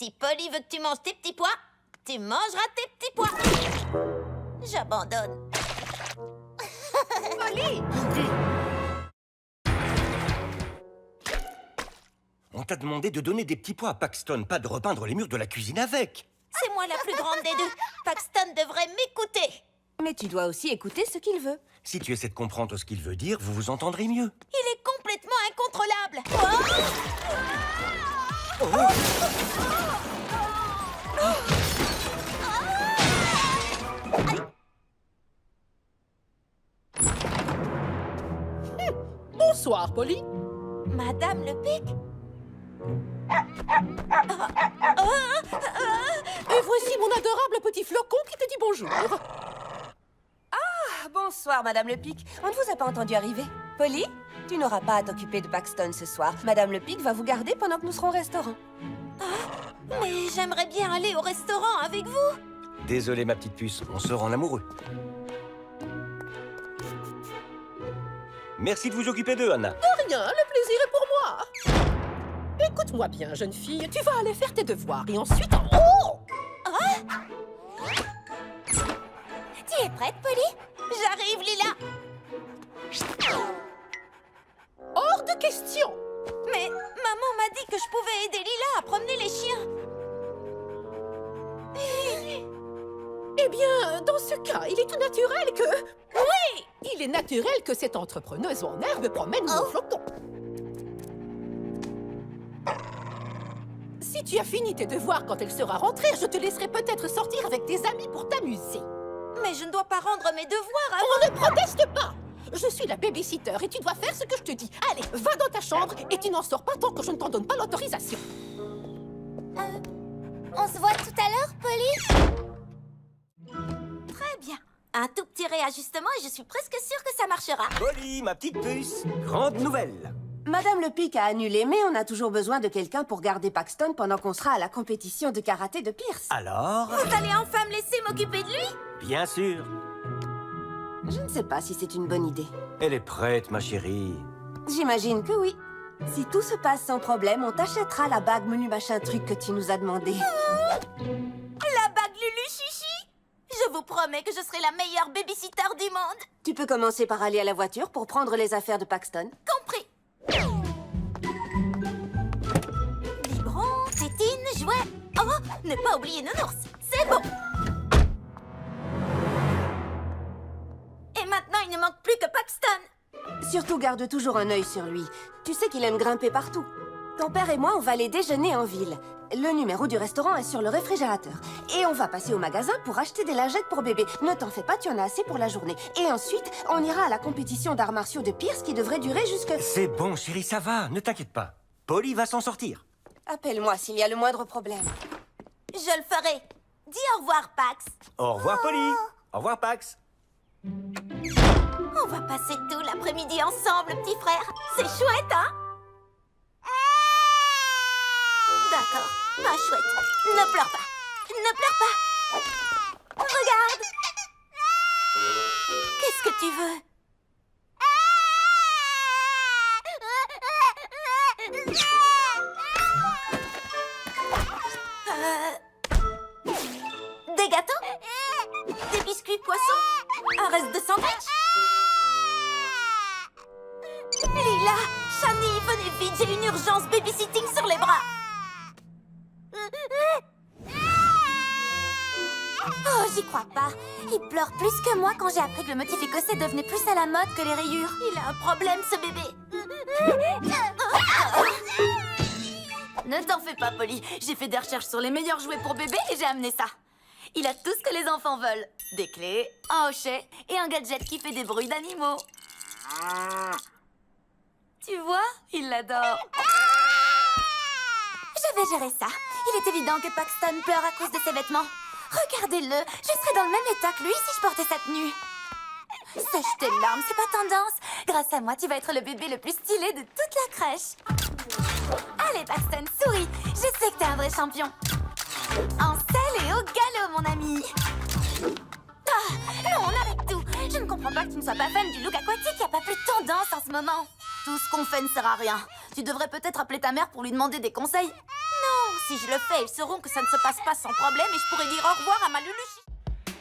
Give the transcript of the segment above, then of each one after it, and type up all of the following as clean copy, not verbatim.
Si Polly veut que tu manges tes petits pois, tu mangeras tes petits pois. J'abandonne. Polly! On t'a demandé de donner des petits pois à Paxton, pas de repeindre les murs de la cuisine avec. C'est moi la plus grande des deux. Paxton devrait m'écouter. Mais tu dois aussi écouter ce qu'il veut. Si tu essaies de comprendre ce qu'il veut dire, vous vous entendrez mieux. Il est complètement incontrôlable. Bonsoir, Polly. Madame le Pic? Et voici mon adorable petit flocon qui te dit bonjour. Ah, bonsoir, Madame Le Pic. On ne vous a pas entendu arriver. Polly, tu n'auras pas à t'occuper de Paxton ce soir. Madame Le Pic va vous garder pendant que nous serons au restaurant. Mais j'aimerais bien aller au restaurant avec vous. Désolé, ma petite puce, on se rend amoureux. Merci de vous occuper d'eux, Anna. De rien, le plaisir est pour moi. Écoute-moi bien, jeune fille. Tu vas aller faire tes devoirs et ensuite... Oh! Tu es prête, Polly? J'arrive, Lila. Hors de question. Mais maman m'a dit que je pouvais aider Lila à promener les chiens. Eh bien, dans ce cas, il est tout naturel que... Oui! Il est naturel que cette entrepreneuse en herbe promène mon flocon. Si tu as fini tes devoirs quand elle sera rentrée, je te laisserai peut-être sortir avec tes amis pour t'amuser. Mais je ne dois pas rendre mes devoirs avant... On ne proteste pas! Je suis la babysitter et tu dois faire ce que je te dis. Allez, va dans ta chambre et tu n'en sors pas tant que je ne t'en donne pas l'autorisation. On se voit tout à l'heure, Polly? Très bien. Un tout petit réajustement et je suis presque sûre que ça marchera. Polly, ma petite puce, grande nouvelle. Madame Le Pic a annulé, mais on a toujours besoin de quelqu'un pour garder Paxton pendant qu'on sera à la compétition de karaté de Pierce. Alors? Vous allez enfin me laisser m'occuper de lui? Bien sûr. Je ne sais pas si c'est une bonne idée. Elle est prête, ma chérie. J'imagine que oui. Si tout se passe sans problème, on t'achètera la bague menu machin truc que tu nous as demandé. La bague Lulu Chichi? Je vous promets que je serai la meilleure babysitter du monde. Tu peux commencer par aller à la voiture pour prendre les affaires de Paxton. Compris. Biberon, tétine, jouet. Oh, ne pas oublier Nounours. C'est bon. Et maintenant, il ne manque plus que Paxton. Surtout garde toujours un œil sur lui. Tu sais qu'il aime grimper partout. Ton père et moi, on va aller déjeuner en ville. Le numéro du restaurant est sur le réfrigérateur. Et on va passer au magasin pour acheter des lingettes pour bébé. Ne t'en fais pas, tu en as assez pour la journée. Et ensuite, on ira à la compétition d'arts martiaux de Pierce qui devrait durer jusque... C'est bon, chérie, ça va, ne t'inquiète pas. Polly va s'en sortir. Appelle-moi s'il y a le moindre problème. Je le ferai. Dis au revoir, Pax. Au revoir, Polly. Au revoir, Pax. On va passer tout l'après-midi ensemble, petit frère. C'est chouette, hein? D'accord, ma chouette. Ne pleure pas. Ne pleure pas. Regarde. Qu'est-ce que tu veux? Des gâteaux? Des biscuits poissons? Un reste de sandwich? Lila, Shani, venez vite, j'ai une urgence babysitting sur les bras. Oh, j'y crois pas. Il pleure plus que moi quand j'ai appris que le motif écossais devenait plus à la mode que les rayures. Il a un problème, ce bébé. Ne t'en fais pas, Polly. J'ai fait des recherches sur les meilleurs jouets pour bébé et j'ai amené ça. Il a tout ce que les enfants veulent. Des clés, un hochet et un gadget qui fait des bruits d'animaux. Tu vois, il l'adore. Je vais gérer ça. Il est évident que Paxton pleure à cause de ses vêtements. Regardez-le, je serais dans le même état que lui si je portais sa tenue. Sèche tes larmes, c'est pas tendance. Grâce à moi, tu vas être le bébé le plus stylé de toute la crèche. Allez, Paxton, souris. Je sais que t'es un vrai champion. En selle et au galop, mon ami. Ah, non, on arrête tout. Je ne comprends pas que tu ne sois pas fan du look aquatique. Il n'y a pas plus de tendance en ce moment. Tout ce qu'on fait ne sert à rien. Tu devrais peut-être appeler ta mère pour lui demander des conseils. non! Si je le fais, ils sauront que ça ne se passe pas sans problème et je pourrai dire au revoir à ma Luluchi.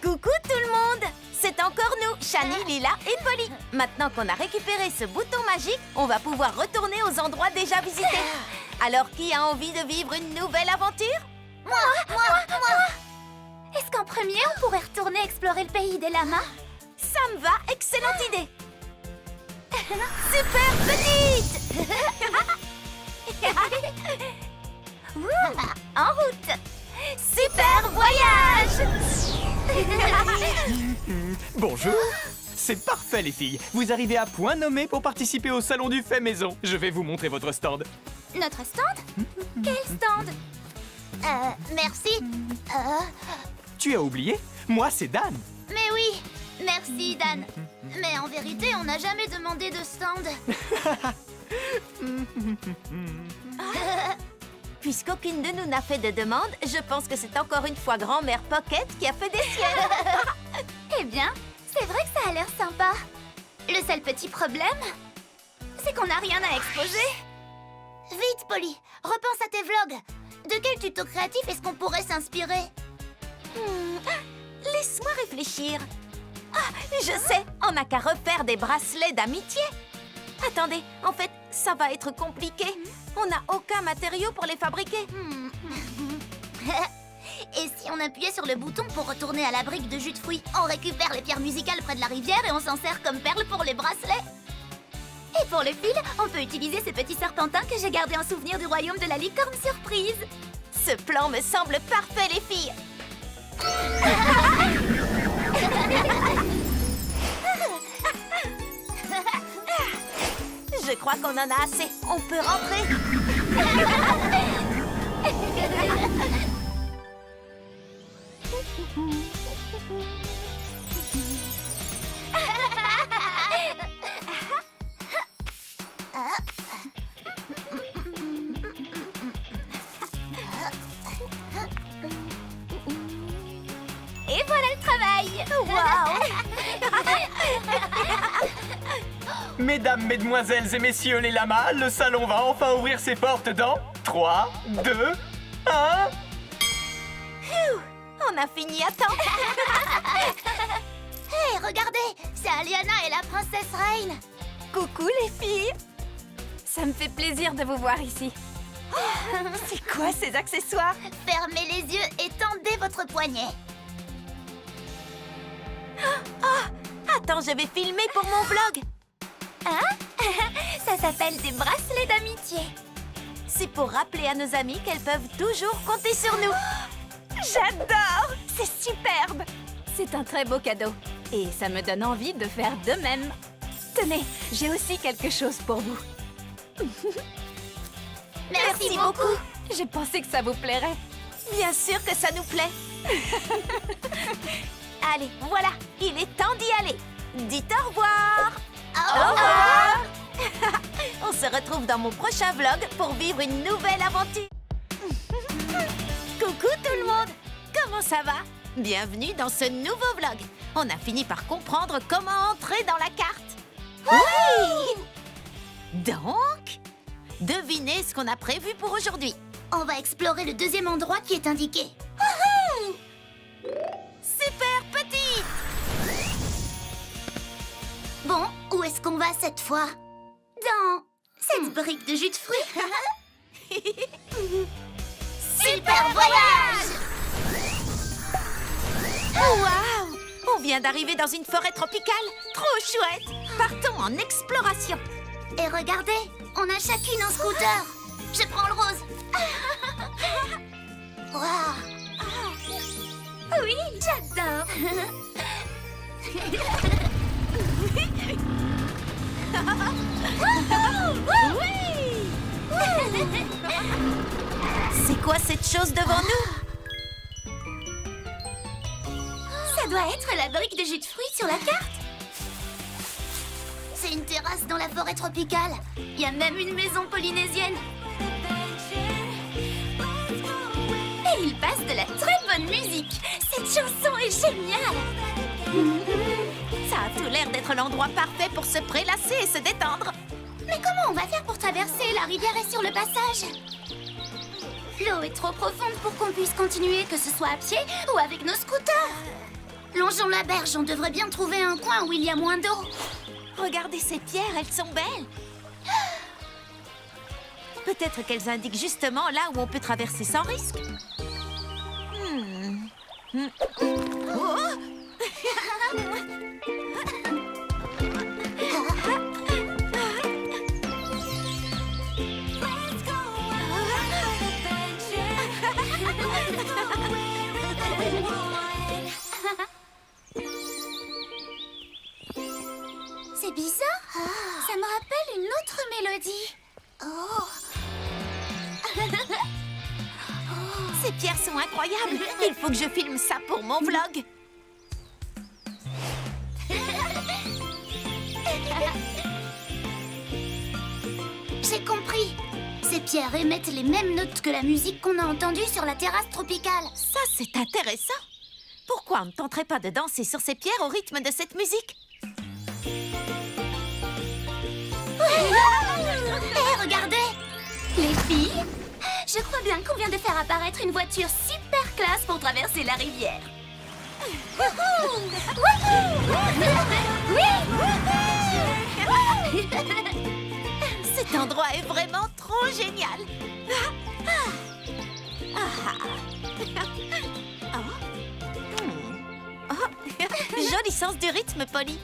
Coucou tout le monde! C'est encore nous, Shani, Lila et Polly. Maintenant qu'on a récupéré ce bouton magique, on va pouvoir retourner aux endroits déjà visités. Alors, qui a envie de vivre une nouvelle aventure? Moi! Est-ce qu'en premier, on pourrait retourner explorer le pays des lamas? Ça me va, excellente idée! Super petite! En route! Super voyage! Bonjour. C'est parfait les filles. Vous arrivez à point nommé pour participer au salon du fait maison. Je vais vous montrer votre stand. Notre stand? Quel stand? Merci. Tu as oublié? Moi c'est Dan. Mais oui, merci Dan. Mais en vérité, on n'a jamais demandé de stand. Puisqu'aucune de nous n'a fait de demande, je pense que c'est encore une fois grand-mère Pocket qui a fait des siennes. Eh bien, c'est vrai que ça a l'air sympa. Le seul petit problème, c'est qu'on n'a rien à exposer. Vite, Polly, repense à tes vlogs. De quel tuto créatif est-ce qu'on pourrait s'inspirer? Laisse-moi réfléchir. Ah, je sais, on n'a qu'à refaire des bracelets d'amitié. Attendez, en fait, ça va être compliqué. On n'a aucun matériau pour les fabriquer. Et si on appuyait sur le bouton pour retourner à la brique de jus de fruits? On récupère les pierres musicales près de la rivière et on s'en sert comme perles pour les bracelets. Et pour le fil, on peut utiliser ces petits serpentins que j'ai gardés en souvenir du royaume de la licorne surprise. Ce plan me semble parfait, les filles. Je crois qu'on en a assez. On peut rentrer. Et voilà le travail. Waouh. Mesdames, mesdemoiselles et messieurs les lamas, le salon va enfin ouvrir ses portes dans 3, 2, 1... On a fini à temps. Hé, regardez, c'est Aliana et la princesse Reine. Coucou les filles! Ça me fait plaisir de vous voir ici. C'est quoi ces accessoires? Fermez les yeux et tendez votre poignet. Attends, je vais filmer pour mon vlog. Hein? Ça s'appelle des bracelets d'amitié. C'est pour rappeler à nos amis qu'elles peuvent toujours compter sur nous. J'adore! C'est superbe! C'est un très beau cadeau. Et ça me donne envie de faire de même. Tenez, j'ai aussi quelque chose pour vous. Merci beaucoup. J'ai pensé que ça vous plairait. Bien sûr que ça nous plaît. Allez, voilà, il est temps d'y aller. Dites au revoir. Au revoir. On se retrouve dans mon prochain vlog pour vivre une nouvelle aventure. Coucou tout le monde. Comment ça va? Bienvenue dans ce nouveau vlog. On a fini par comprendre comment entrer dans la carte. Oui! Donc, devinez ce qu'on a prévu pour aujourd'hui. On va explorer le deuxième endroit qui est indiqué. Super petite! Bon, où est-ce qu'on va cette fois? Dans cette brique de jus de fruits. Super voyage! Waouh! On vient d'arriver dans une forêt tropicale. Trop chouette! Partons en exploration. Et regardez, on a chacune un scooter. Je prends le rose. Waouh! Oui, j'adore. C'est quoi cette chose devant nous? Ça doit être la brique de jus de fruits sur la carte. C'est une terrasse dans la forêt tropicale. Il y a même une maison polynésienne. Et il passe de la très bonne musique. Cette chanson est géniale. Ça a tout l'air d'être l'endroit parfait pour se prélasser et se détendre. Mais comment on va faire pour traverser? La rivière est sur le passage. L'eau est trop profonde pour qu'on puisse continuer, que ce soit à pied ou avec nos scooters. Longeons la berge, on devrait bien trouver un coin où il y a moins d'eau. Regardez ces pierres, elles sont belles. Peut-être qu'elles indiquent justement là où on peut traverser sans risque. Oh! C'est bizarre. Ça me rappelle une autre mélodie. Oh. Ces pierres sont incroyables. Il faut que je filme ça pour mon vlog. J'ai compris. Ces pierres émettent les mêmes notes que la musique qu'on a entendue sur la terrasse tropicale. Ça, c'est intéressant. Pourquoi on ne tenterait pas de danser sur ces pierres au rythme de cette musique? Hé, regardez! Les filles, je crois bien qu'on vient de faire apparaître une voiture super classe pour traverser la rivière. Cet endroit est vraiment trop génial. Joli sens du rythme, Polly.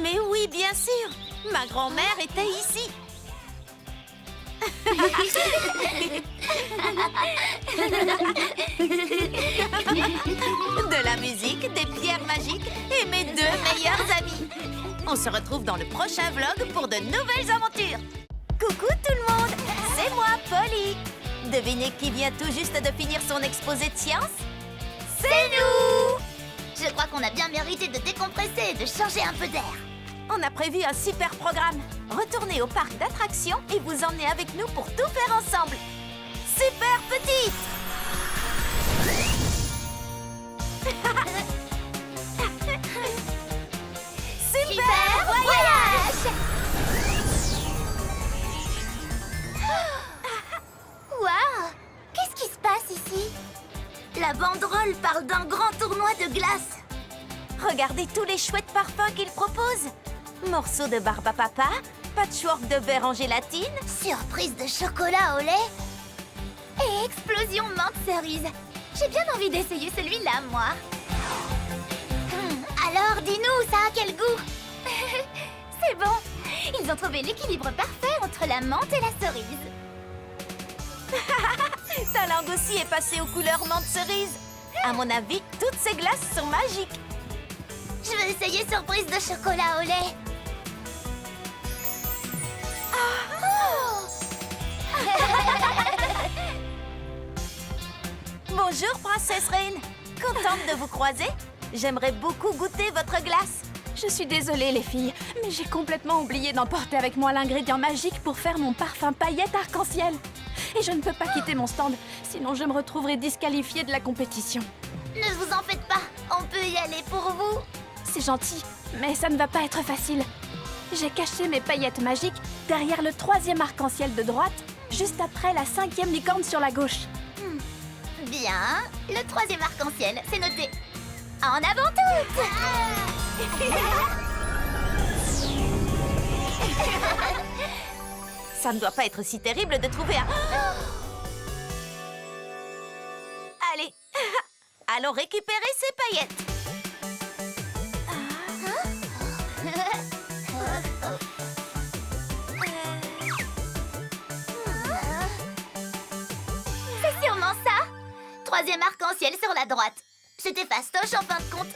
Mais oui, bien sûr. Ma grand-mère était ici. De la musique, des pierres magiques et mes deux meilleurs amis. On se retrouve dans le prochain vlog pour de nouvelles aventures. Coucou tout le monde, c'est moi, Polly. Devinez qui vient tout juste de finir son exposé de sciences? C'est nous! Je crois qu'on a bien mérité de décompresser et de changer un peu d'air. On a prévu un super programme. Retournez au parc d'attractions et vous emmenez avec nous pour tout faire ensemble. Super petite! Super voyage! Waouh! Qu'est-ce qui se passe ici? La banderole parle d'un grand tournoi de glace. Regardez tous les chouettes parfums qu'il propose. Morceaux de barbe à papa, patchwork de verre en gélatine. Surprise de chocolat au lait. Et explosion menthe cerise. J'ai bien envie d'essayer celui-là, moi. Alors, dis-nous, ça a quel goût? C'est bon. Ils ont trouvé l'équilibre parfait entre la menthe et la cerise. Ta langue aussi est passée aux couleurs menthe cerise. À mon avis, toutes ces glaces sont magiques. Je veux essayer surprise de chocolat au lait. Bonjour, princesse Reine. Contente de vous croiser. J'aimerais beaucoup goûter votre glace. Je suis désolée, les filles, mais j'ai complètement oublié d'emporter avec moi l'ingrédient magique pour faire mon parfum paillettes arc-en-ciel. Et je ne peux pas quitter mon stand, sinon je me retrouverai disqualifiée de la compétition. Ne vous en faites pas, on peut y aller pour vous. C'est gentil, mais ça ne va pas être facile. J'ai caché mes paillettes magiques derrière le 3e arc-en-ciel de droite, juste après la 5e licorne sur la gauche. Bien, le 3e arc-en-ciel, c'est noté. En avant toutes! Ça ne doit pas être si terrible de trouver un... Allez, allons récupérer ces paillettes. C'est sûrement ça. 3e arc-en-ciel sur la droite. C'était fastoche en fin de compte.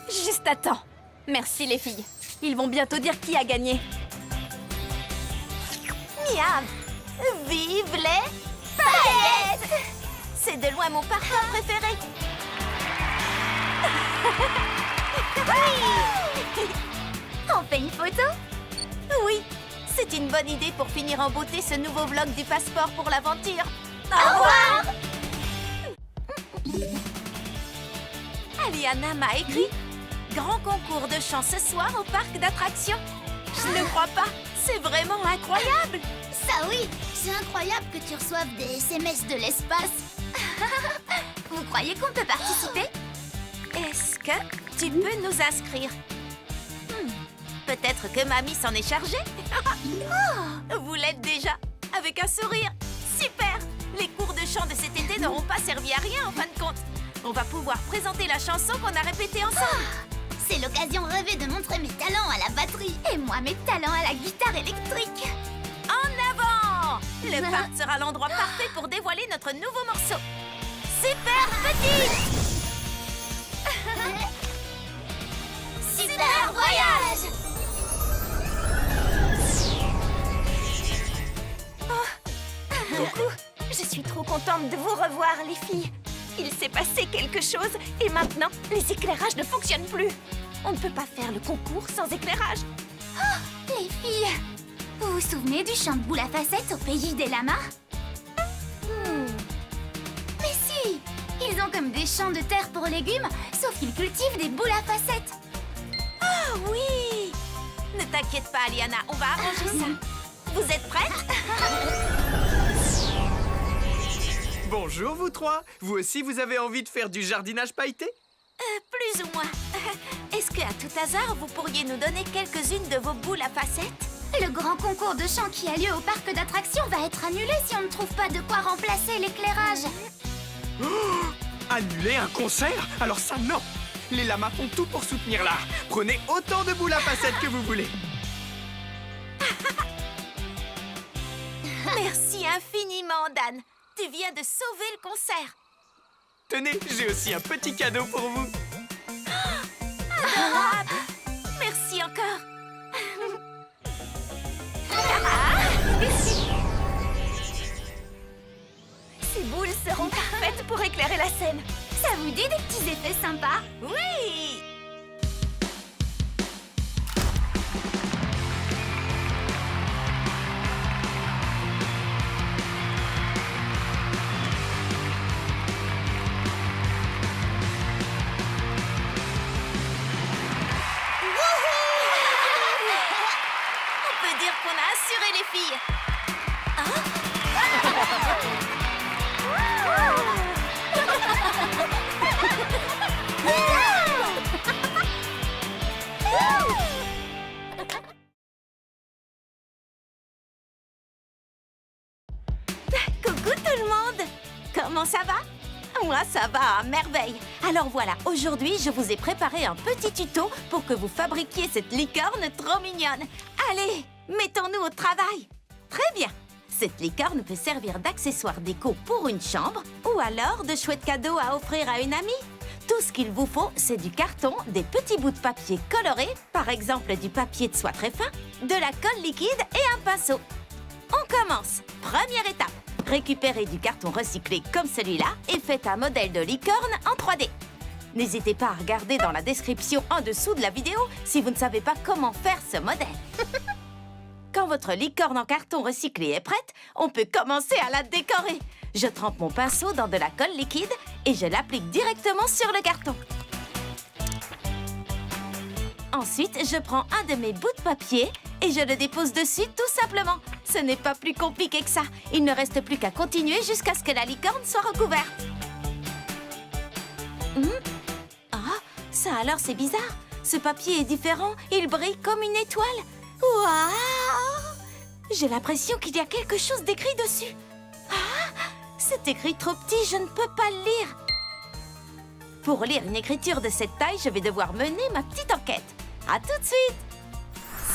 Juste à temps. Merci, les filles. Ils vont bientôt dire qui a gagné. Miam! Vive les paillettes! C'est de loin mon parfum préféré. On fait une photo? Oui, c'est une bonne idée pour finir en beauté ce nouveau vlog du passeport pour l'aventure. Au revoir! Aliana m'a écrit « Grand concours de chant ce soir au parc d'attractions ». Je ne crois pas. C'est vraiment incroyable. Ça oui, c'est incroyable que tu reçoives des SMS de l'espace. Vous croyez qu'on peut participer? Est-ce que tu peux nous inscrire? Peut-être que mamie s'en est chargée. Vous l'êtes déjà, avec un sourire. Super! Les cours de chant de cet été n'auront pas servi à rien en fin de compte. On va pouvoir présenter la chanson qu'on a répétée ensemble. C'est l'occasion rêvée de montrer mes talents à la batterie. Et moi, mes talents à la guitare électrique. En avant! Le parc sera l'endroit parfait pour dévoiler notre nouveau morceau. Super Petit! Super voyage! Coucou, je suis trop contente de vous revoir, les filles. Il s'est passé quelque chose et maintenant, les éclairages ne fonctionnent plus. On ne peut pas faire le concours sans éclairage. Les filles, vous vous souvenez du champ de boules à facettes au pays des lamas? Mais si! Ils ont comme des champs de terre pour légumes, sauf qu'ils cultivent des boules à facettes. Ah oui! Ne t'inquiète pas, Aliana, on va arranger ça. Vous êtes prêtes? Bonjour vous trois. Vous aussi vous avez envie de faire du jardinage pailleté? Plus ou moins. Est-ce que, à tout hasard, vous pourriez nous donner quelques-unes de vos boules à facettes? Le grand concours de chant qui a lieu au parc d'attractions va être annulé si on ne trouve pas de quoi remplacer l'éclairage. Annuler un concert? Alors ça, non! Les lamas font tout pour soutenir l'art. Prenez autant de boules à facettes que vous voulez. Merci infiniment, Dan. Tu viens de sauver le concert. Tenez, j'ai aussi un petit cadeau pour vous. Adorable. Merci encore. Ces boules seront parfaites pour éclairer la scène. Ça vous dit des petits effets sympas? Oui! On peut dire qu'on a assuré les filles. Coucou tout le monde! Comment ça va? Moi, ça va à merveille. Alors voilà, aujourd'hui, je vous ai préparé un petit tuto pour que vous fabriquiez cette licorne trop mignonne. Allez, mettons-nous au travail. Très bien. Cette licorne peut servir d'accessoire déco pour une chambre ou alors de chouettes cadeaux à offrir à une amie. Tout ce qu'il vous faut, c'est du carton, des petits bouts de papier colorés, par exemple du papier de soie très fin, de la colle liquide et un pinceau. On commence. Première étape. Récupérez du carton recyclé comme celui-là et faites un modèle de licorne en 3D. N'hésitez pas à regarder dans la description en dessous de la vidéo si vous ne savez pas comment faire ce modèle. Quand votre licorne en carton recyclé est prête, on peut commencer à la décorer. Je trempe mon pinceau dans de la colle liquide et je l'applique directement sur le carton. Ensuite, je prends un de mes bouts de papier et je le dépose dessus tout simplement. Ce n'est pas plus compliqué que ça. Il ne reste plus qu'à continuer jusqu'à ce que la licorne soit recouverte. Ah, ça alors c'est bizarre. Ce papier est différent, il brille comme une étoile. Waouh! J'ai l'impression qu'il y a quelque chose d'écrit dessus. Ah, c'est écrit trop petit, je ne peux pas le lire. Pour lire une écriture de cette taille, je vais devoir mener ma petite enquête. À tout de suite!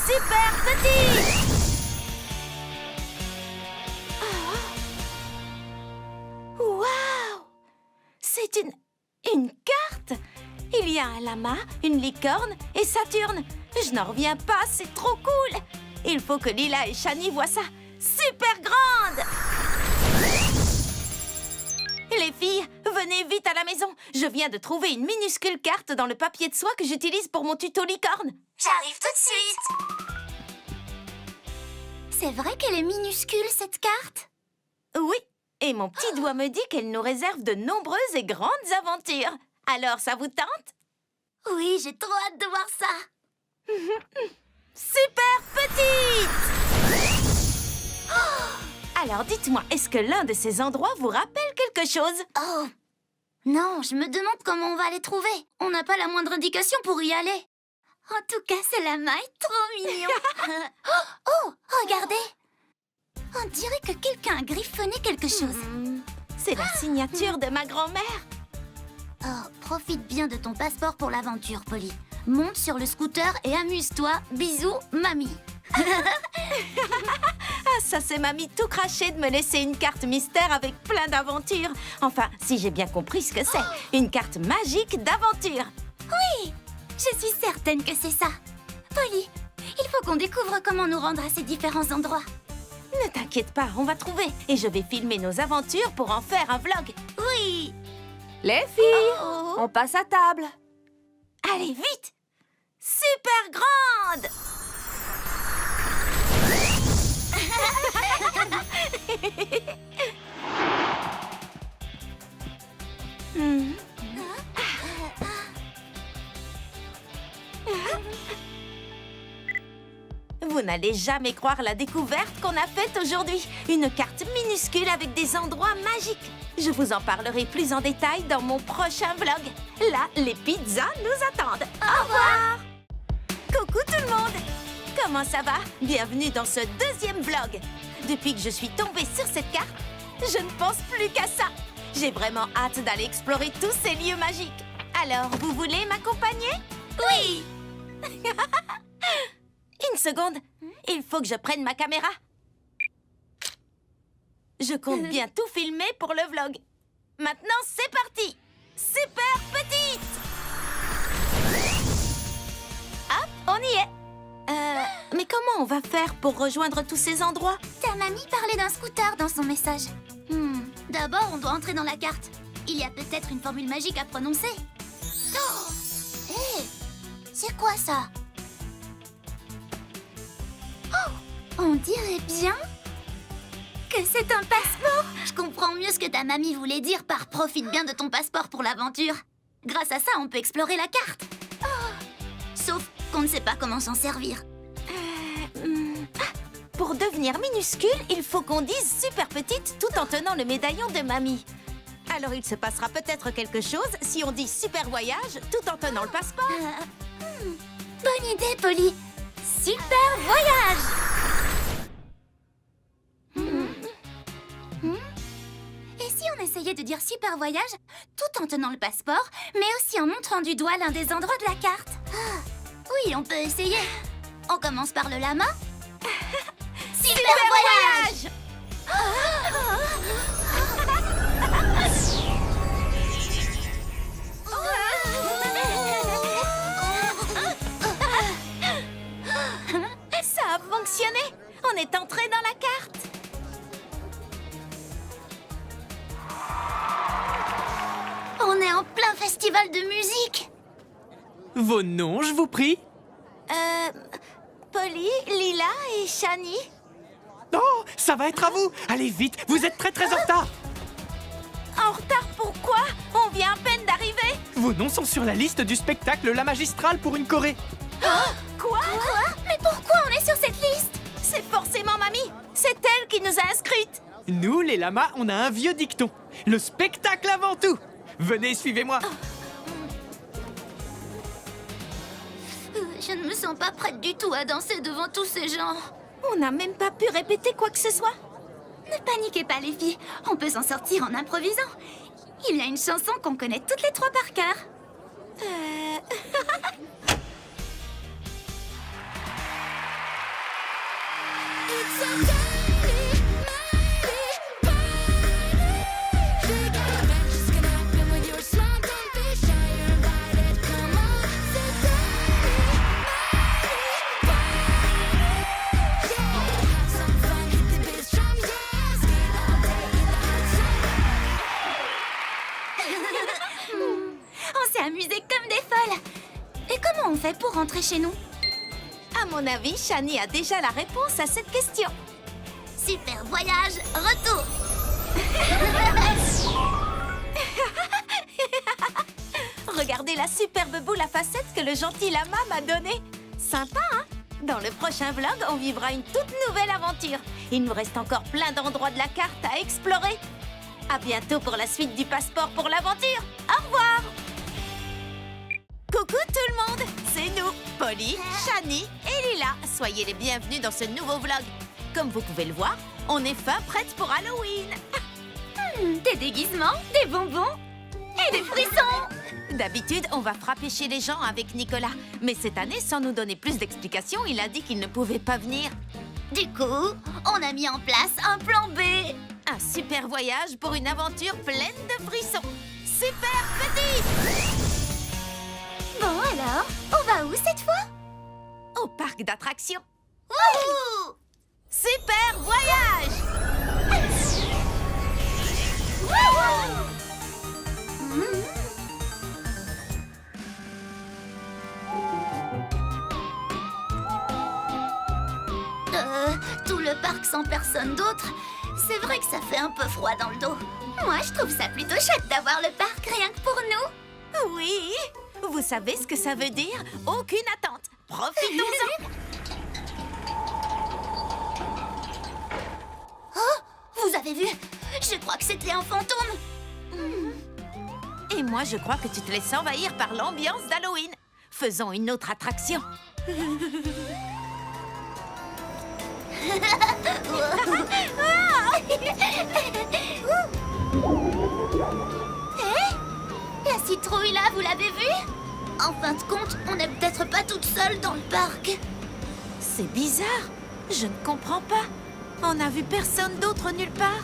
Super Petit! Waouh! C'est une carte! Il y a un lama, une licorne et Saturne. Je n'en reviens pas, c'est trop cool! Il faut que Lila et Shani voient ça. Super grande! Les filles, venez vite à la maison. Je viens de trouver une minuscule carte dans le papier de soie que j'utilise pour mon tuto licorne. J'arrive tout de suite. C'est vrai qu'elle est minuscule, cette carte? Oui, et mon petit doigt me dit qu'elle nous réserve de nombreuses et grandes aventures. Alors, ça vous tente? Oui, j'ai trop hâte de voir ça. super petite. Alors dites-moi, est-ce que l'un de ces endroits vous rappelle quelque chose? Oh non, je me demande comment on va les trouver. On n'a pas la moindre indication pour y aller. En tout cas, ce lama est trop mignon. Oh, regardez. On dirait que quelqu'un a griffonné quelque chose. C'est la signature de ma grand-mère. Oh, profite bien de ton passeport pour l'aventure, Polly. Monte sur le scooter et amuse-toi. Bisous, mamie. Ah, ça c'est mamie tout craché de me laisser une carte mystère avec plein d'aventures. Enfin, si j'ai bien compris ce que c'est. Une carte magique d'aventure. Oui, je suis certaine que c'est ça. Polly, il faut qu'on découvre comment nous rendre à ces différents endroits. Ne t'inquiète pas, on va trouver. Et je vais filmer nos aventures pour en faire un vlog. Oui. Les filles, Oh. on passe à table. Allez, vite! Super grande! Vous n'allez jamais croire la découverte qu'on a faite aujourd'hui. Une carte minuscule avec des endroits magiques. Je vous en parlerai plus en détail dans mon prochain vlog. Là, les pizzas nous attendent. Au revoir! Coucou tout le monde! Comment ça va? Bienvenue dans ce deuxième vlog. Depuis que je suis tombée sur cette carte, je ne pense plus qu'à ça. J'ai vraiment hâte d'aller explorer tous ces lieux magiques. Alors, vous voulez m'accompagner? Oui. Une seconde, il faut que je prenne ma caméra. Je compte bien tout filmer pour le vlog. Maintenant, c'est parti! Super petite! Hop, on y est. Mais comment on va faire pour rejoindre tous ces endroits? Ta mamie parlait d'un scooter dans son message. D'abord, on doit entrer dans la carte. Il y a peut-être une formule magique à prononcer. Oh! Hé! C'est quoi ça? Oh! On dirait bien que c'est un passeport. Je comprends mieux ce que ta mamie voulait dire par « profite bien de ton passeport pour l'aventure ». Grâce à ça, on peut explorer la carte. Sauf qu'on ne sait pas comment s'en servir. Pour devenir minuscule, il faut qu'on dise super petite tout en tenant le médaillon de mamie. Alors il se passera peut-être quelque chose si on dit super voyage tout en tenant le passeport. Bonne idée, Polly. Super voyage. Et si on essayait de dire super voyage tout en tenant le passeport, mais aussi en montrant du doigt l'un des endroits de la carte? Oui, on peut essayer. On commence par le lama. Super voyage. Ça a fonctionné. On est entré dans la carte. On est en plein festival de musique. Vos noms, je vous prie? Polly, Lila et Shani. Oh, ça va être à vous. Allez vite, vous êtes très en retard. En retard pourquoi? On vient à peine d'arriver. Vos noms sont sur la liste du spectacle La Magistrale pour une Corée. Quoi? Mais pourquoi on est sur cette liste? C'est forcément mamie. C'est elle qui nous a inscrites. Nous, les lamas, on a un vieux dicton. Le spectacle avant tout. Venez, suivez-moi. Je ne me sens pas prête du tout à danser devant tous ces gens. On n'a même pas pu répéter quoi que ce soit. Ne paniquez pas, les filles. On peut s'en sortir en improvisant. Il y a une chanson qu'on connaît toutes les trois par cœur. On s'est amusés comme des folles. Et comment on fait pour rentrer chez nous? À mon avis, Shani a déjà la réponse à cette question. Super voyage, retour. Regardez la superbe boule à facettes que le gentil lama m'a donnée. Sympa, hein? Dans le prochain vlog, on vivra une toute nouvelle aventure. Il nous reste encore plein d'endroits de la carte à explorer. À bientôt pour la suite du passeport pour l'aventure. Au revoir. Coucou tout le monde, c'est nous, Polly, Shani et Lila. Soyez les bienvenus dans ce nouveau vlog. Comme vous pouvez le voir, on est fin prête pour Halloween. Des déguisements, des bonbons et des frissons. D'habitude, on va frapper chez les gens avec Nicolas. Mais cette année, sans nous donner plus d'explications, il a dit qu'il ne pouvait pas venir. Du coup, on a mis en place un plan B. Un super voyage pour une aventure pleine de frissons. Super petit! Bon alors, on va où cette fois? Au parc d'attractions. Wouhou! Super voyage! Tout le parc sans personne d'autre, c'est vrai que ça fait un peu froid dans le dos. Moi, je trouve ça plutôt chouette d'avoir le parc rien que pour nous. Oui! Vous savez ce que ça veut dire? Aucune attente. Profitons-en! Vous avez vu? Je crois que c'était un fantôme. Et moi, je crois que tu te laisses envahir par l'ambiance d'Halloween. Faisons une autre attraction. La citrouille là, vous l'avez vue? En fin de compte, on n'est peut-être pas toute seule dans le parc. C'est bizarre. Je ne comprends pas. On n'a vu personne d'autre nulle part.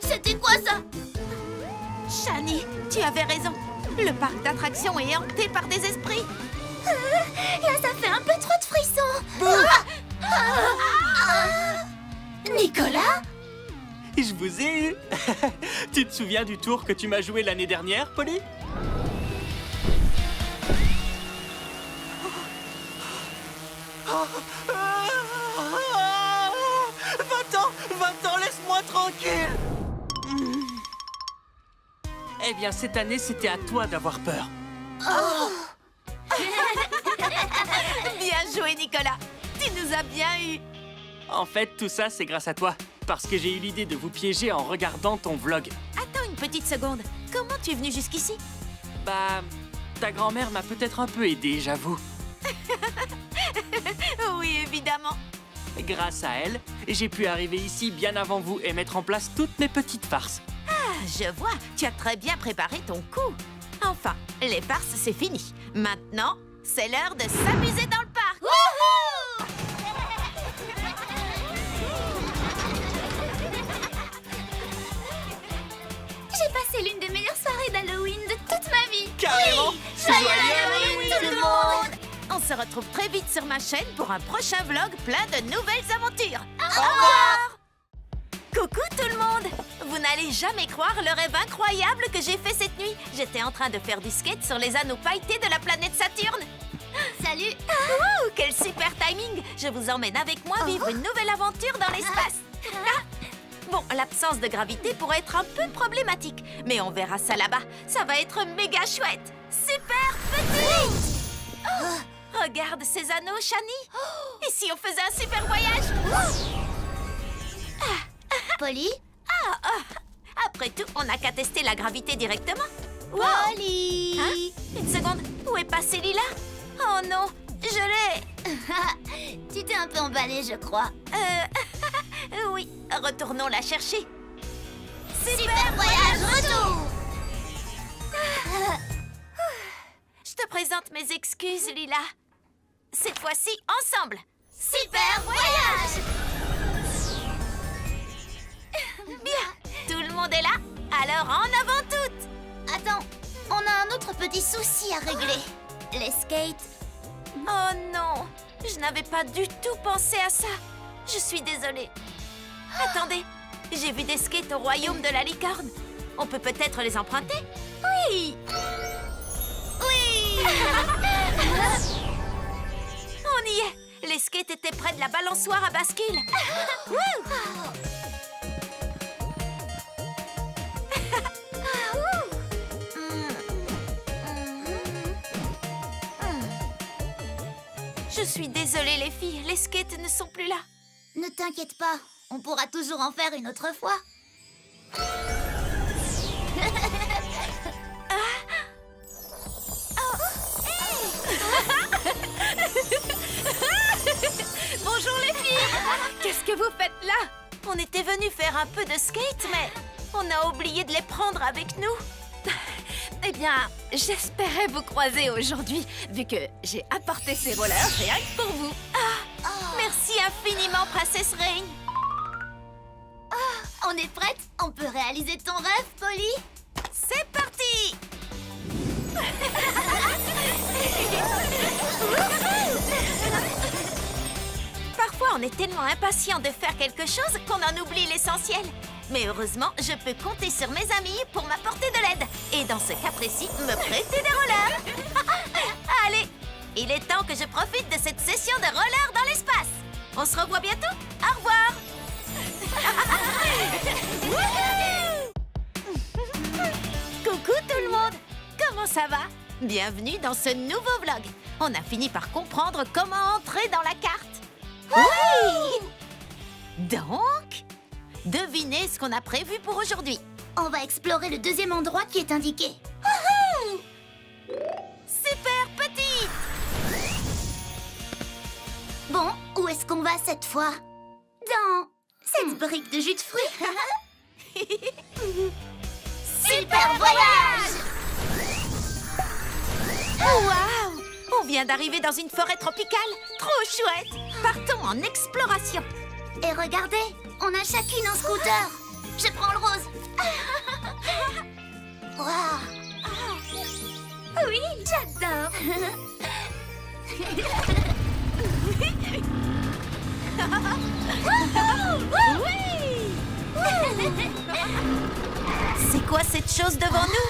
C'était quoi ça? Shani, tu avais raison. Le parc d'attractions est hanté par des esprits. Là, ça fait un peu trop de frissons. Nicolas? Je vous ai eu. Tu te souviens du tour que tu m'as joué l'année dernière, Polly? Va-t'en, laisse-moi tranquille. Eh bien, cette année, c'était à toi d'avoir peur. Bien joué, Nicolas. Tu nous as bien eu. En fait, tout ça, c'est grâce à toi. Parce que j'ai eu l'idée de vous piéger en regardant ton vlog. Attends une petite seconde. Comment tu es venu jusqu'ici? Bah, ta grand-mère m'a peut-être un peu aidé, j'avoue. Oui, évidemment. Grâce à elle, j'ai pu arriver ici bien avant vous et mettre en place toutes mes petites farces. Ah, je vois. Tu as très bien préparé ton coup. Enfin, les farces, c'est fini. Maintenant, c'est l'heure de s'amuser dans le parc. J'ai passé l'une des meilleures soirées d'Halloween de toute ma vie. Carrément. Joyeux Halloween tout le monde. On se retrouve très vite sur ma chaîne pour un prochain vlog plein de nouvelles aventures. Au revoir. Coucou tout le monde! Vous n'allez jamais croire le rêve incroyable que j'ai fait cette nuit. J'étais en train de faire du skate sur les anneaux pailletés de la planète Saturne. Salut. Wow, quel super timing! Je vous emmène avec moi vivre une nouvelle aventure dans l'espace. Ah. Bon, l'absence de gravité pourrait être un peu problématique, mais on verra ça là-bas. Ça va être méga chouette. Super petit! Regarde ces anneaux, Shani. Et si on faisait un super voyage? Polly? Après tout, on n'a qu'à tester la gravité directement. Wow. Polly. Hein? Une seconde, où est passé Lila? Oh non, je l'ai... Tu t'es un peu emballée, je crois. Oui, retournons la chercher. Super voyage retour. Je te présente mes excuses, Lila. Cette fois-ci, ensemble. Super voyage. Bien, tout le monde est là? Alors en avant toutes! Attends, on a un autre petit souci à régler. Les skates. Oh non, je n'avais pas du tout pensé à ça. Je suis désolée. Attendez, j'ai vu des skates au royaume de la licorne. On peut peut-être les emprunter? Oui! Oui! On y est! Les skates étaient près de la balançoire à bascule. Wouh! Je suis désolée, les filles. Les skates ne sont plus là. Ne t'inquiète pas, on pourra toujours en faire une autre fois. Bonjour, les filles. Qu'est-ce que vous faites là? On était venus faire un peu de skate, mais on a oublié de les prendre avec nous. Eh bien, j'espérais vous croiser aujourd'hui, vu que j'ai apporté ces rollers rien que pour vous. Merci infiniment, Princesse Reign. On est prête? On peut réaliser ton rêve, Polly? C'est parti. Parfois, on est tellement impatient de faire quelque chose qu'on en oublie l'essentiel. Mais heureusement, je peux compter sur mes amis pour m'apporter de l'aide. Et dans ce cas précis, me prêter des rollers. Allez, il est temps que je profite de cette session de rollers dans l'espace. On se revoit bientôt. Au revoir. Coucou tout le monde. Comment ça va? Bienvenue dans ce nouveau vlog. On a fini par comprendre comment entrer dans la carte. Oui! Donc, devinez ce qu'on a prévu pour aujourd'hui. On va explorer le deuxième endroit qui est indiqué. Super petite! Bon, où est-ce qu'on va cette fois? Dans cette brique de jus de fruits. Super voyage! Waouh! On vient d'arriver dans une forêt tropicale. Trop chouette! Partons en exploration. Et regardez, on a chacune un scooter. Je prends le rose. Waouh! Oui, j'adore. C'est quoi cette chose devant nous?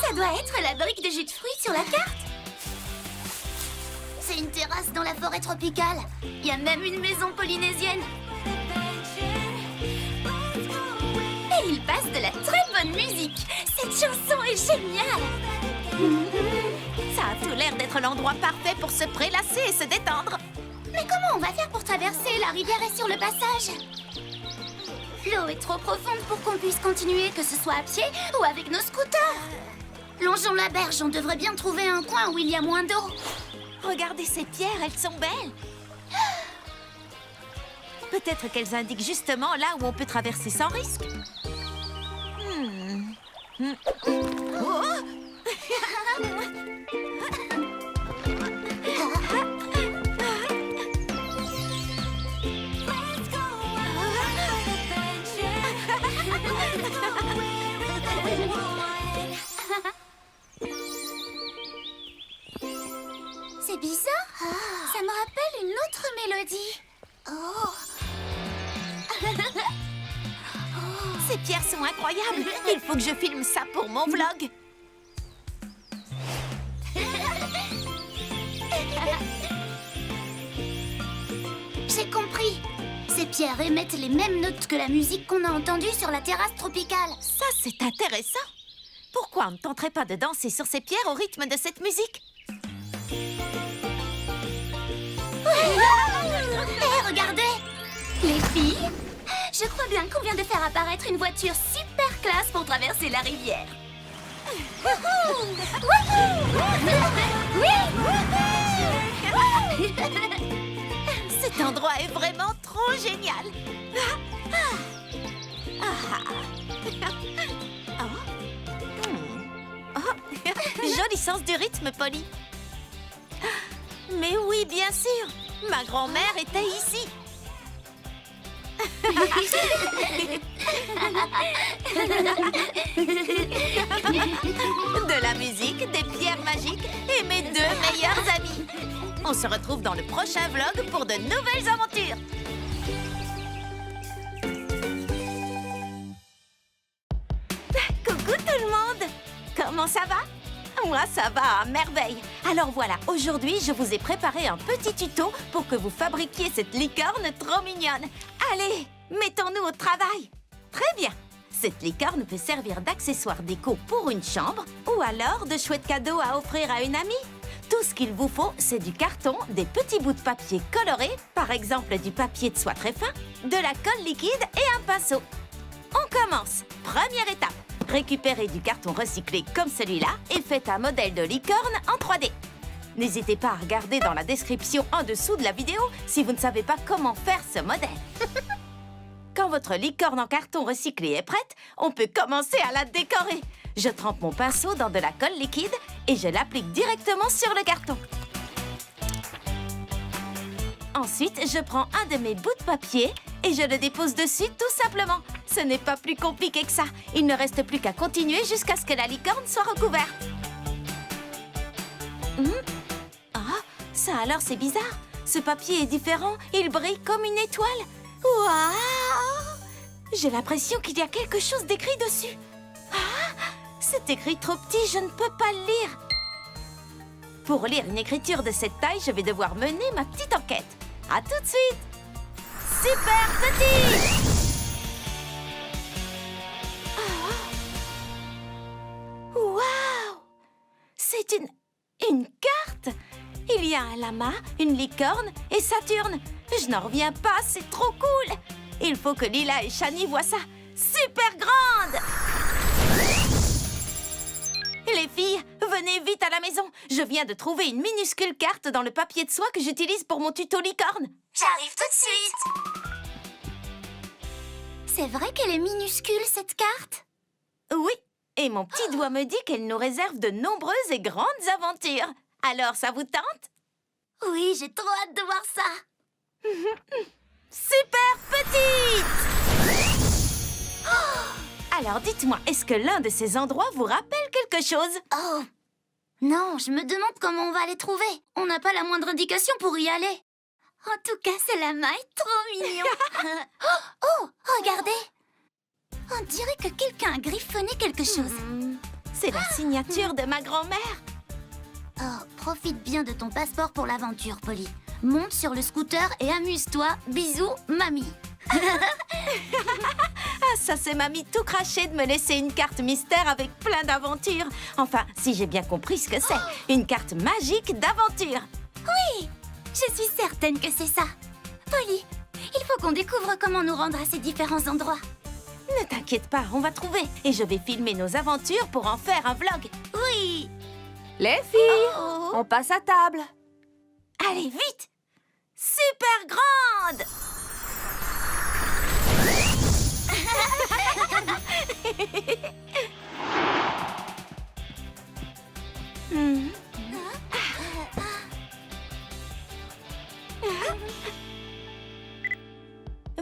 Ça doit être la brique de jus de fruits sur la carte. C'est une terrasse dans la forêt tropicale. Il y a même une maison polynésienne. Et il passe de la très bonne musique. Cette chanson est géniale. Ça a tout l'air d'être l'endroit parfait pour se prélasser et se détendre. Mais comment on va faire pour traverser? La rivière est sur le passage. L'eau est trop profonde pour qu'on puisse continuer, que ce soit à pied ou avec nos scooters. Longeons la berge, on devrait bien trouver un coin où il y a moins d'eau. Regardez ces pierres, elles sont belles. Peut-être qu'elles indiquent justement là où on peut traverser sans risque. Oh! C'est bizarre. Ça me rappelle une autre mélodie. Oh. Ces pierres sont incroyables. Il faut que je filme ça pour mon vlog. J'ai compris. Ces pierres émettent les mêmes notes que la musique qu'on a entendue sur la terrasse tropicale. Ça, c'est intéressant. Pourquoi on ne tenterait pas de danser sur ces pierres au rythme de cette musique? Hé, regardez! Les filles, je crois bien qu'on vient de faire apparaître une voiture super classe pour traverser la rivière. Cet endroit est vraiment trop génial. Joli sens du rythme, Polly. Mais oui, bien sûr. Ma grand-mère était ici. De la musique, des pierres magiques et mes deux meilleurs amis. On se retrouve dans le prochain vlog pour de nouvelles aventures. Coucou tout le monde. Comment ça va? Moi, ça va à merveille. Alors voilà, aujourd'hui, je vous ai préparé un petit tuto pour que vous fabriquiez cette licorne trop mignonne. Allez, mettons-nous au travail. Très bien. Cette licorne peut servir d'accessoire déco pour une chambre ou alors de chouettes cadeaux à offrir à une amie. Tout ce qu'il vous faut, c'est du carton, des petits bouts de papier colorés, par exemple du papier de soie très fin, de la colle liquide et un pinceau. On commence. Première étape. Récupérez du carton recyclé comme celui-là et faites un modèle de licorne en 3D. N'hésitez pas à regarder dans la description en dessous de la vidéo si vous ne savez pas comment faire ce modèle. Quand votre licorne en carton recyclé est prête, on peut commencer à la décorer. Je trempe mon pinceau dans de la colle liquide et je l'applique directement sur le carton. Ensuite, je prends un de mes bouts de papier et je le dépose dessus tout simplement. Ce n'est pas plus compliqué que ça. Il ne reste plus qu'à continuer jusqu'à ce que la licorne soit recouverte. Ah, ça alors c'est bizarre. Ce papier est différent, il brille comme une étoile. Waouh! J'ai l'impression qu'il y a quelque chose d'écrit dessus. Ah, c'est écrit trop petit, je ne peux pas le lire. Pour lire une écriture de cette taille, je vais devoir mener ma petite enquête. À tout de suite! Super petit! Waouh! C'est une carte! Il y a un lama, une licorne et Saturne. Je n'en reviens pas, c'est trop cool! Il faut que Lila et Shani voient ça. Super grande! Les filles, venez vite à la maison. Je viens de trouver une minuscule carte dans le papier de soie que j'utilise pour mon tuto licorne. J'arrive tout de suite. C'est vrai qu'elle est minuscule, cette carte? Oui, et mon petit doigt me dit qu'elle nous réserve de nombreuses et grandes aventures. Alors, ça vous tente? Oui, j'ai trop hâte de voir ça. Super petite! Alors, dites-moi, est-ce que l'un de ces endroits vous rappelle quelque chose? Oh! Non, je me demande comment on va les trouver. On n'a pas la moindre indication pour y aller. En tout cas, ce lama est trop mignon. Oh, regardez! On dirait que quelqu'un a griffonné quelque chose. C'est la signature de ma grand-mère. Oh, profite bien de ton passeport pour l'aventure, Polly. Monte sur le scooter et amuse-toi. Bisous, mamie. Ah, ça c'est mamie tout craché de me laisser une carte mystère avec plein d'aventures. Enfin, si j'ai bien compris ce que c'est. Une carte magique d'aventure. Oui, je suis certaine que c'est ça. Polly, il faut qu'on découvre comment nous rendre à ces différents endroits. Ne t'inquiète pas, on va trouver. Et je vais filmer nos aventures pour en faire un vlog. Oui. Les filles, Oh. on passe à table. Allez, vite! Super grande!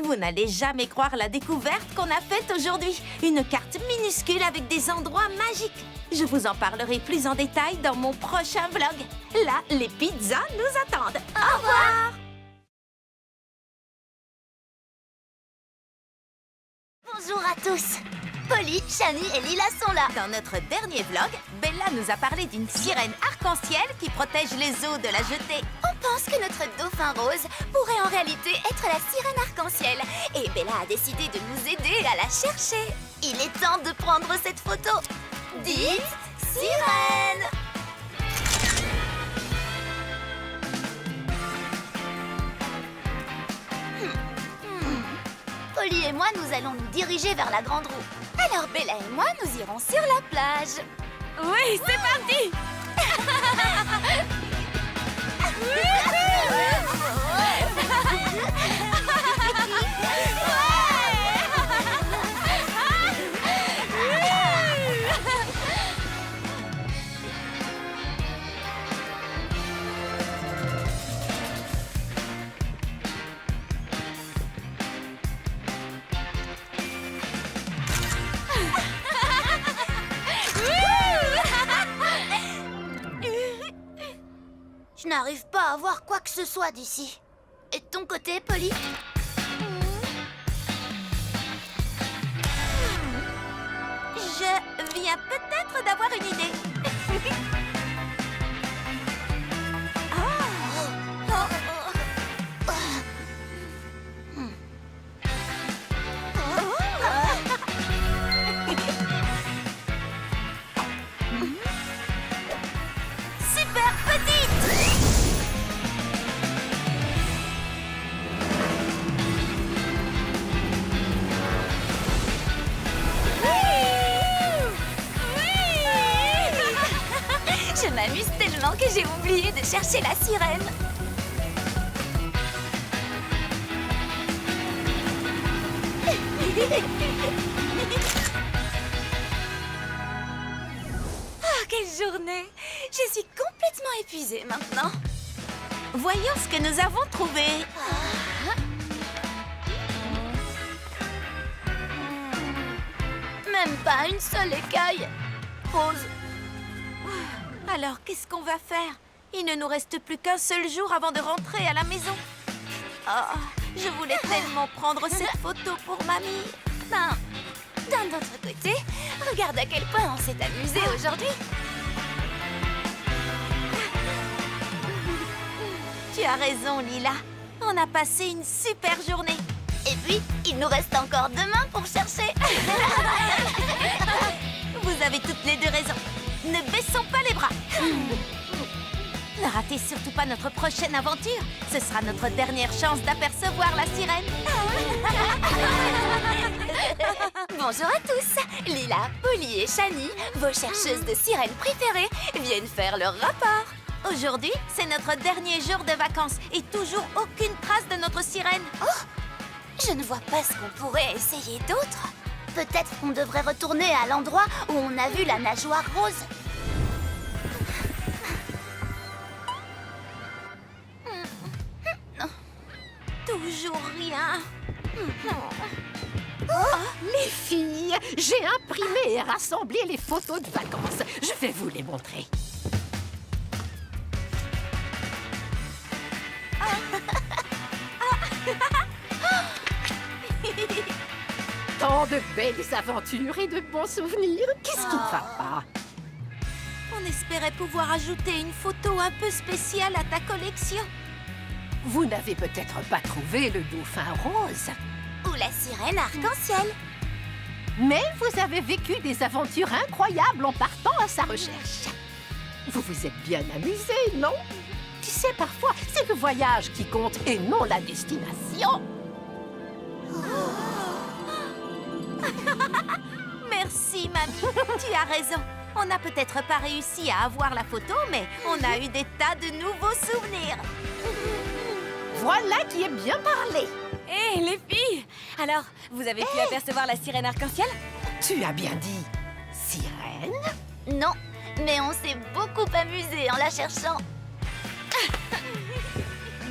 Vous n'allez jamais croire la découverte qu'on a faite aujourd'hui. Une carte minuscule avec des endroits magiques. Je vous en parlerai plus en détail dans mon prochain vlog. Là, les pizzas nous attendent. Au revoir! Bonjour à tous. Polly, Shani et Lila sont là. Dans notre dernier vlog, Bella nous a parlé d'une sirène arc-en-ciel qui protège les eaux de la jetée. On pense que notre dauphin rose pourrait en réalité être la sirène arc-en-ciel. Et Bella a décidé de nous aider à la chercher. Il est temps de prendre cette photo. Dites sirène! Polly et moi, nous allons nous diriger vers la grande roue. Alors Bella et moi, nous irons sur la plage. Oui, c'est parti! Je n'arrive pas à voir quoi que ce soit d'ici. Et de ton côté, Polly? Je viens peut-être d'avoir une idée. Super petite! m'amuse tellement que j'ai oublié de chercher la sirène. Oh, quelle journée! Je suis complètement épuisée maintenant. Voyons ce que nous avons trouvé. Même pas une seule écaille. Rose. Alors, qu'est-ce qu'on va faire? Il ne nous reste plus qu'un seul jour avant de rentrer à la maison. Oh, je voulais tellement prendre cette photo pour mamie. Ben, d'un autre côté, regarde à quel point on s'est amusé aujourd'hui. Tu as raison, Lila. On a passé une super journée. Et puis, il nous reste encore demain pour chercher. Vous avez toutes les deux raison. Ne baissons pas les bras. Ne ratez surtout pas notre prochaine aventure. Ce sera notre dernière chance d'apercevoir la sirène. Bonjour à tous. Lila, Polly et Shani, vos chercheuses de sirènes préférées, viennent faire leur rapport. Aujourd'hui, c'est notre dernier jour de vacances et toujours aucune trace de notre sirène. Je ne vois pas ce qu'on pourrait essayer d'autre. Peut-être qu'on devrait retourner à l'endroit où on a vu la nageoire rose. Toujours rien. Les filles, j'ai imprimé et rassemblé les photos de vacances. Je vais vous les montrer. Tant de belles aventures et de bons souvenirs. Qu'est-ce qui ne va pas? On espérait pouvoir ajouter une photo un peu spéciale à ta collection. Vous n'avez peut-être pas trouvé le dauphin rose, Ou la sirène arc-en-ciel. mais vous avez vécu des aventures incroyables en partant à sa recherche. Vous vous êtes bien amusés, non? Tu sais, parfois, c'est le voyage qui compte et non la destination. Merci, mamie. Tu as raison. On n'a peut-être pas réussi à avoir la photo, mais on a eu des tas de nouveaux souvenirs. Voilà qui est bien parlé. Hé, les filles! Alors, vous avez pu apercevoir la sirène arc-en-ciel? Tu as bien dit sirène? Non, mais on s'est beaucoup amusé en la cherchant.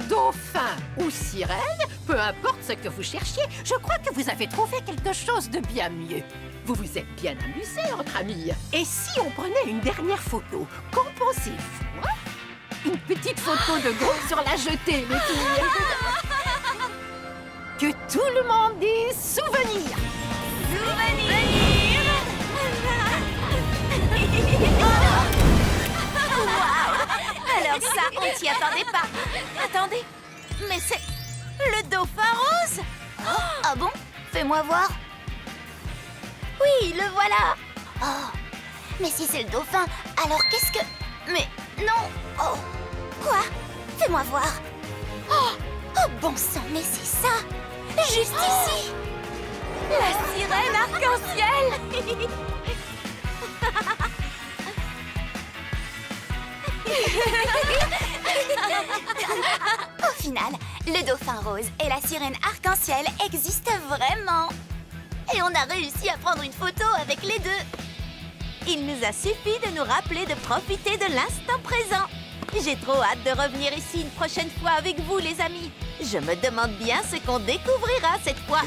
Dauphin ou sirène, peu importe ce que vous cherchiez, je crois que vous avez trouvé quelque chose de bien mieux. Vous vous êtes bien amusés entre amis. Et si on prenait une dernière photo, qu'en pensez-vous, hein? Une petite photo de groupe sur la jetée, les filles. Que tout le monde dise souvenir. Alors ça, on s'y attendait pas. Attendez, mais c'est le dauphin rose. Ah bon? Fais-moi voir. Oui, le voilà. Oh, mais si c'est le dauphin, alors qu'est-ce que... Mais non. Oh, quoi? Fais-moi voir. Oh, bon sang, mais c'est ça. Juste ici. La sirène arc-en-ciel. Au final, le dauphin rose et la sirène arc-en-ciel existent vraiment. Et on a réussi à prendre une photo avec les deux. Il nous a suffi de nous rappeler de profiter de l'instant présent. J'ai trop hâte de revenir ici une prochaine fois avec vous, les amis. Je me demande bien ce qu'on découvrira cette fois.